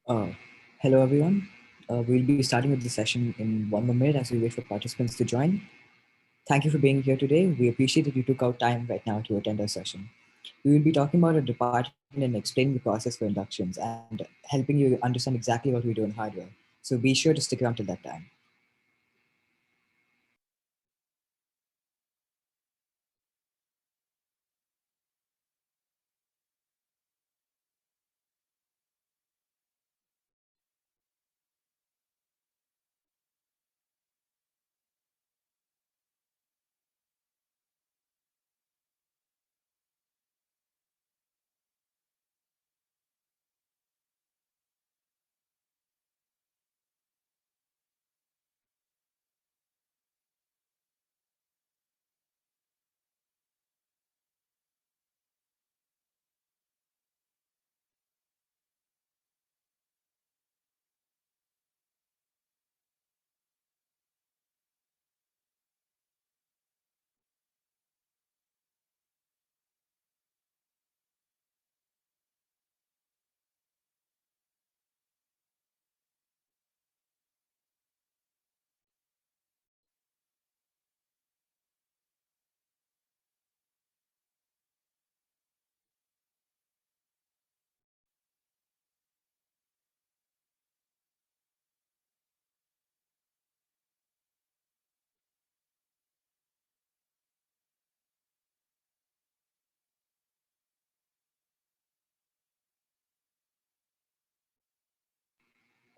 Uh, Hello, everyone. We'll be starting with the session in one more minute as we wait for participants to join. Thank you for being here today. We appreciate that you took out time right now to attend our session. We will be talking about a department and explaining the process for inductions and helping you understand exactly what we do in hardware. So be sure to stick around till that time.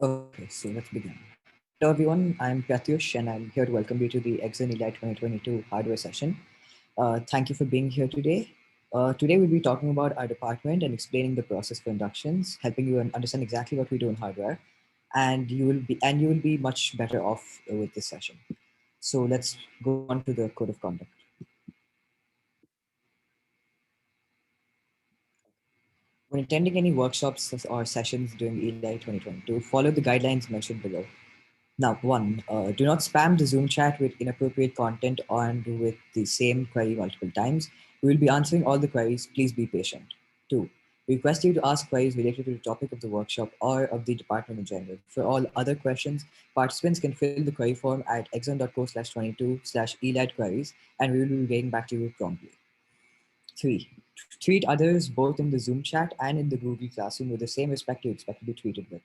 Okay, so let's begin. Hello, everyone. I'm Pratyush, and I'm here to welcome you to the Exxon Lite 2022 hardware session. Thank you for being here today. Today we'll be talking about our department and explaining the process for inductions, helping you understand exactly what we do in hardware, and you will be much better off with this session. So let's go on to the code of conduct. When attending any workshops or sessions during ELI 2022, follow the guidelines mentioned below. Now, one, do not spam the Zoom chat with inappropriate content and with the same query multiple times. We will be answering all the queries. Please be patient. Two, we request you to ask queries related to the topic of the workshop or of the department in general. For all other questions, participants can fill the query form at exon.co/22/elite queries, and we will be getting back to you promptly. Three, treat others both in the Zoom chat and in the Google Classroom with the same respect you expect to be treated with.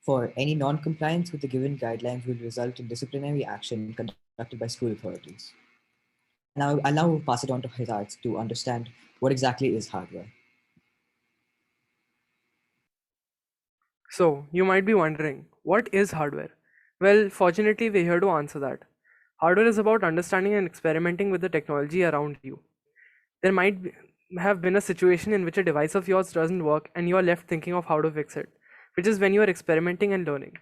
For any non-compliance with the given guidelines will result in disciplinary action conducted by school authorities. I'll now pass it on to Hizat to understand what exactly is hardware. So, you might be wondering, what is hardware? Well, fortunately, we're here to answer that. Hardware is about understanding and experimenting with the technology around you. There might have been a situation in which a device of yours doesn't work and you are left thinking of how to fix it, which is when you are experimenting and learning.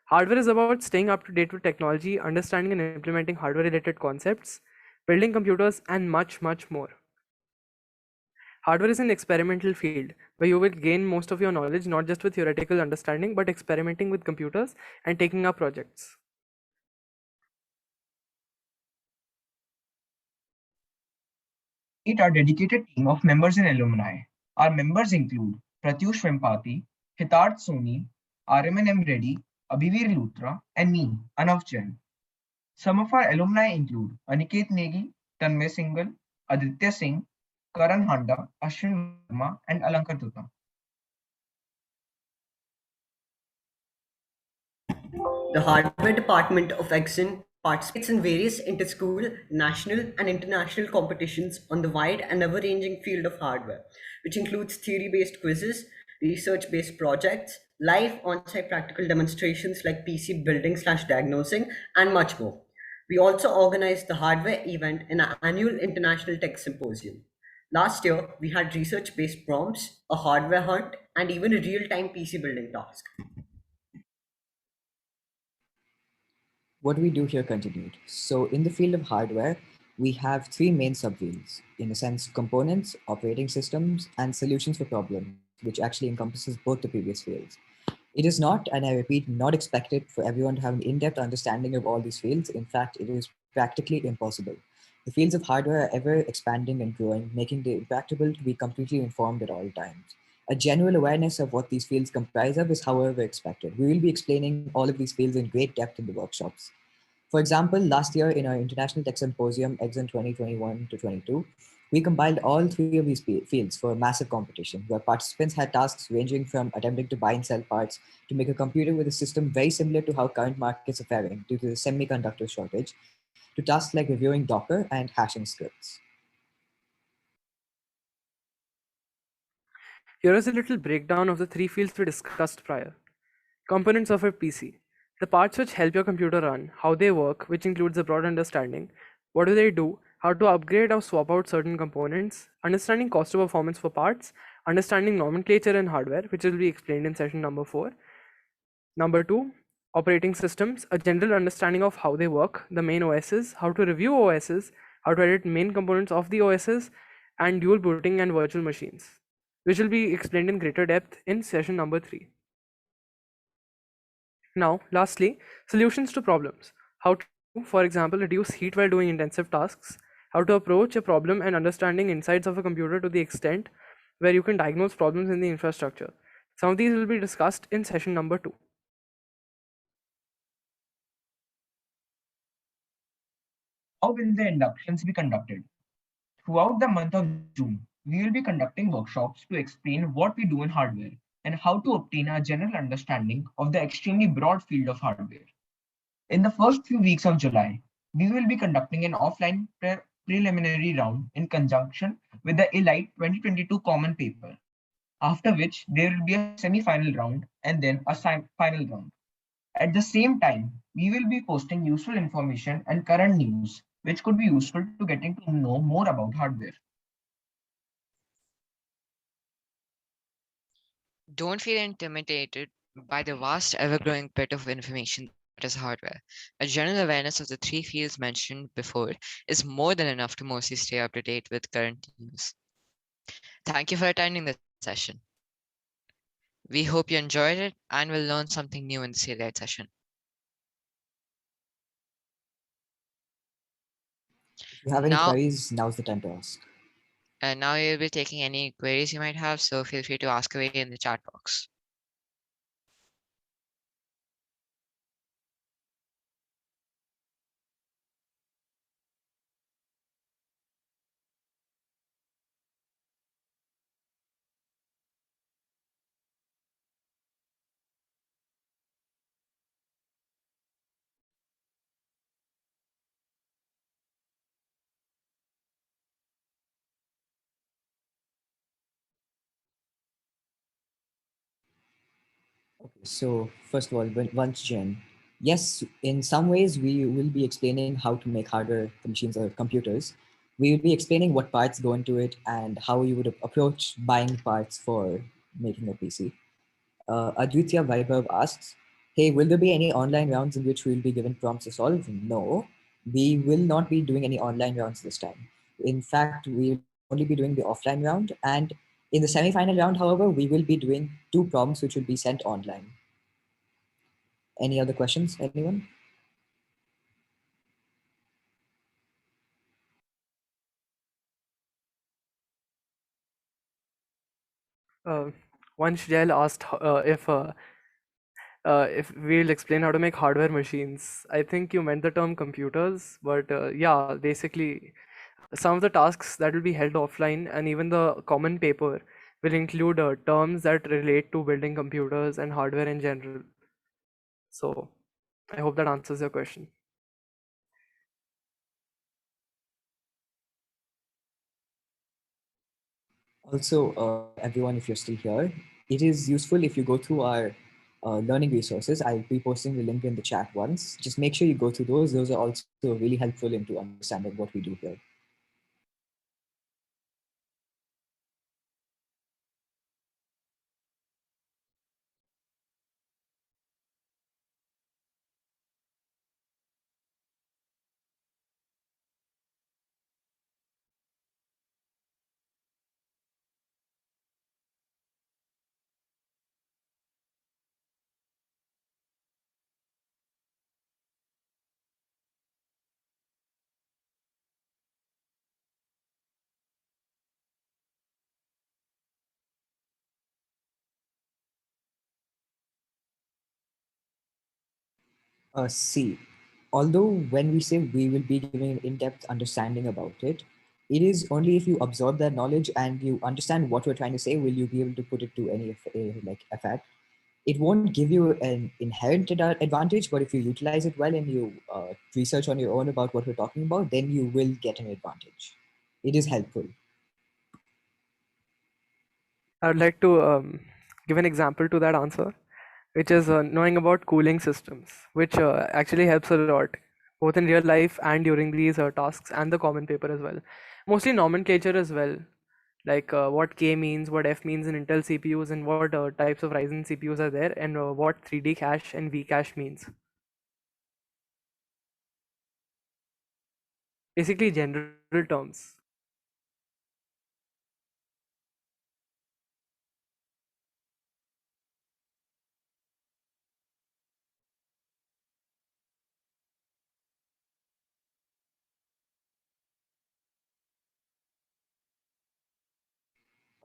Hardware is about staying up to date with technology, understanding and implementing hardware related concepts, building computers, and much, much more. Hardware is an experimental field where you will gain most of your knowledge not just with theoretical understanding but experimenting with computers and taking up projects. We meet our dedicated team of members and alumni. Our members include Pratyush Vempati, Hitarth Soni, RMNM Reddy, Abhivir Luthra, and me, Anav Jain. Some of our alumni include Aniket Negi, Tanmay Singhal, Aditya Singh, Karan Handa, Ashwin Verma, and Alankar Dutta. The hardware department of Exxon participates in various inter-school, national, and international competitions on the wide and ever-ranging field of hardware, which includes theory-based quizzes, research-based projects, live on-site practical demonstrations like PC building/diagnosing, and much more. We also organized the hardware event in our annual International Tech Symposium. Last year, we had research-based prompts, a hardware hunt, and even a real-time PC building task. What we do here continued. So in the field of hardware, we have three main subfields, in a sense, components, operating systems, and solutions for problems, which actually encompasses both the previous fields. It is not, and I repeat, not expected for everyone to have an in-depth understanding of all these fields. In fact, it is practically impossible. The fields of hardware are ever expanding and growing, making it impractical to be completely informed at all times. A general awareness of what these fields comprise of is, however, expected. We will be explaining all of these fields in great depth in the workshops. For example, last year in our International Tech Symposium, EXIM 2021 to 22, we compiled all three of these fields for a massive competition where participants had tasks ranging from attempting to buy and sell parts to make a computer with a system very similar to how current markets are faring due to the semiconductor shortage, to tasks like reviewing Docker and hashing scripts. Here is a little breakdown of the three fields we discussed prior. Components of a PC. The parts which help your computer run, how they work, which includes a broad understanding, what do they do, how to upgrade or swap out certain components, understanding cost of performance for parts, understanding nomenclature in hardware, which will be explained in session number 4. Number 2, operating systems, a general understanding of how they work, the main OSs, how to review OSs, how to edit main components of the OSs, and dual booting and virtual machines, which will be explained in greater depth in session number 3. Now, lastly, solutions to problems. How to, for example, reduce heat while doing intensive tasks, how to approach a problem and understanding insides of a computer to the extent where you can diagnose problems in the infrastructure. Some of these will be discussed in session number 2. How will the inductions be conducted? Throughout the month of June, we will be conducting workshops to explain what we do in hardware and how to obtain a general understanding of the extremely broad field of hardware. In the first few weeks of July, we will be conducting an offline preliminary round in conjunction with the Lite 2022 common paper, after which there will be a semi-final round and then a final round. At the same time, we will be posting useful information and current news, which could be useful to getting to know more about hardware. Don't feel intimidated by the vast, ever growing bit of information that is hardware. A general awareness of the three fields mentioned before is more than enough to mostly stay up to date with current news. Thank you for attending the session. We hope you enjoyed it and will learn something new in the Lite session. If you have any Now, queries, now's the time to ask. now you'll be taking any queries you might have, so feel free to ask away in the chat box. Okay, so first of all, once Jen, yes, in some ways we will be explaining how to make hardware for machines or computers. We will be explaining what parts go into it and how you would approach buying parts for making a PC. Aditya Vaibhav asks, hey, will there be any online rounds in which we will be given prompts to solve? No, we will not be doing any online rounds this time. In fact, we will only be doing the offline round. And in the semi-final round, however, we will be doing 2 prompts which will be sent online. Any other questions, anyone? Uh, Once Jail asked if we'll explain how to make hardware machines. I think you meant the term computers, but yeah, basically, some of the tasks that will be held offline and even the common paper will include terms that relate to building computers and hardware in general. So I hope that answers your question. Also, everyone, if you're still here, it is useful if you go through our learning resources. I'll be posting the link in the chat once. Just make sure you go through those. Those are also really helpful into understanding what we do here. See, although when we say we will be giving an in-depth understanding about it, it is only if you absorb that knowledge and you understand what we're trying to say, will you be able to put it to any like effect. It won't give you an inherent advantage, but if you utilize it well and you research on your own about what we're talking about, then you will get an advantage. It is helpful. I would like to give an example to that answer, which is knowing about cooling systems, which actually helps a lot, both in real life and during these tasks and the common paper as well. Mostly nomenclature as well, like what K means, what F means in Intel CPUs, and what types of Ryzen CPUs are there, and what 3D cache and V cache means. Basically, general terms.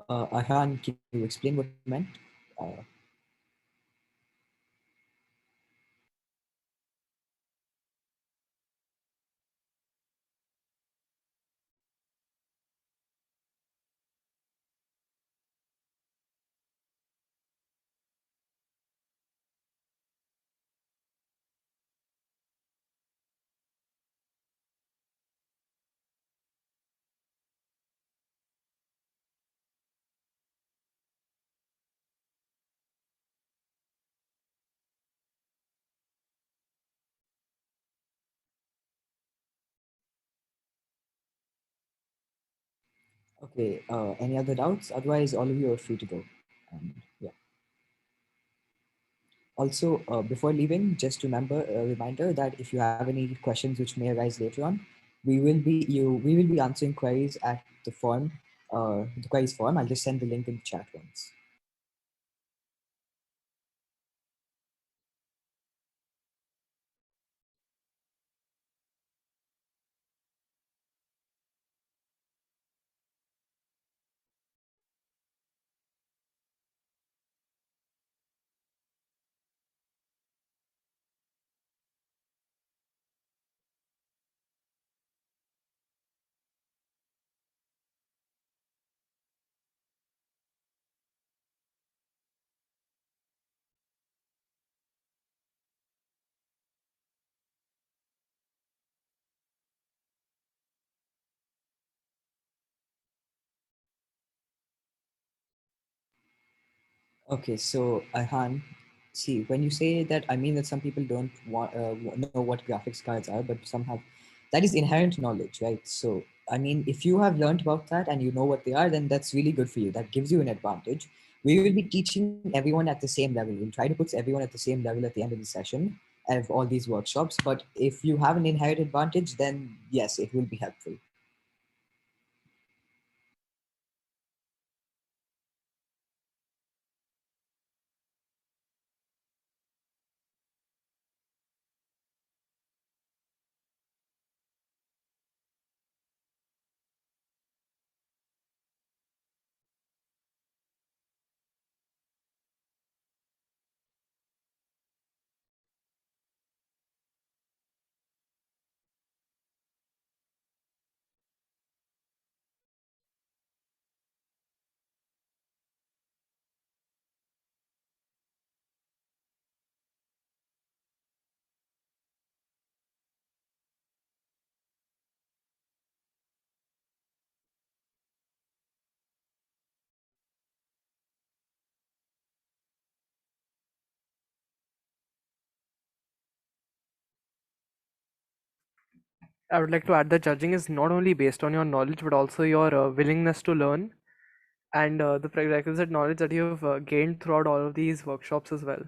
Arhan, can you explain what you meant? Uh, okay. Any other doubts? Otherwise, all of you are free to go. And yeah. Also, before leaving, just remember a reminder that if you have any questions which may arise later on, we will be answering queries at the queries form. I'll just send the link in the chat once. Okay, so Ayhan, see, when you say that, I mean that some people don't know what graphics cards are, but some have. That is inherent knowledge, right? So, I mean, if you have learned about that and you know what they are, then that's really good for you. That gives you an advantage. We will be teaching everyone at the same level. We'll try to put everyone at the same level at the end of the session of all these workshops. But if you have an inherent advantage, then yes, it will be helpful. I would like to add that judging is not only based on your knowledge but also your willingness to learn and the prerequisite knowledge that you've gained throughout all of these workshops as well.